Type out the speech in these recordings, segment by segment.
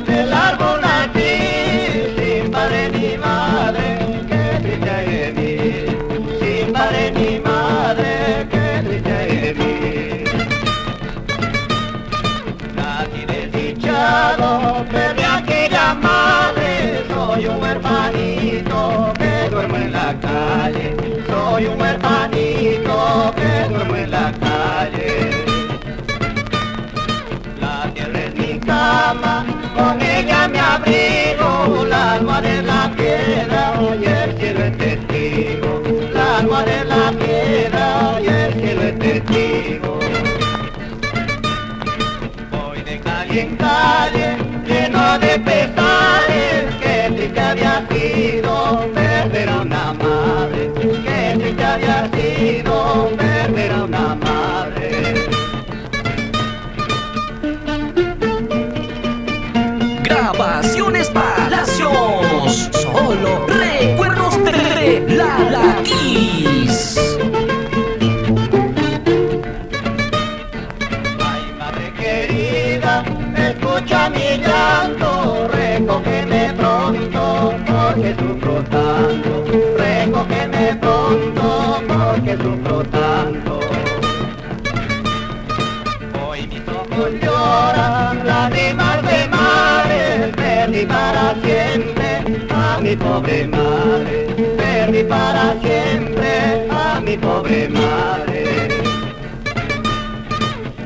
Del árbol nací, sin padre ni madre, qué triste hay de mí. Sin padre ni madre, qué triste hay de mí. Nací desdichado, perdí aquella madre, soy un huerfanito que duermo en la calle. Soy un huerfanito que duermo en la calle. Con ella me abrigo, la almohada de la piedra y el cielo es testigo. La almohada de la piedra y el cielo es testigo. Voy de calle en calle, lleno de pesares, que triste había sido perder a una madre. Que triste había sido perder a una madre. Grabaciones Palacios, solo recuerdos de La Kiss. Ay, madre querida, escucha mi llanto, recógeme pronto, porque sufro tanto. Recógeme pronto, porque sufro tanto. Hoy mis ojos lloran, lágrimas de mares, perdí para siempre a mi pobre madre. Perdí para siempre a mi pobre madre.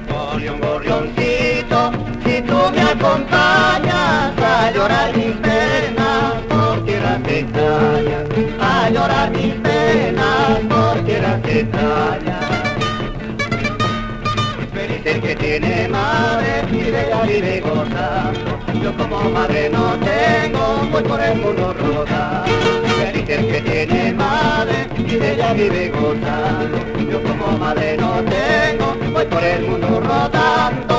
Gorrión, gorrioncito, si tú me acompañas a llorar mis penas por tierras extrañas, a llorar mis penas por tierras extrañas. Feliz el que tiene madre y de ella vive gozando. Yo como madre no tengo, voy por el mundo rodando. Feliz el que tiene madre y de ella vive gozando. Yo como madre no tengo, voy por el mundo rodando.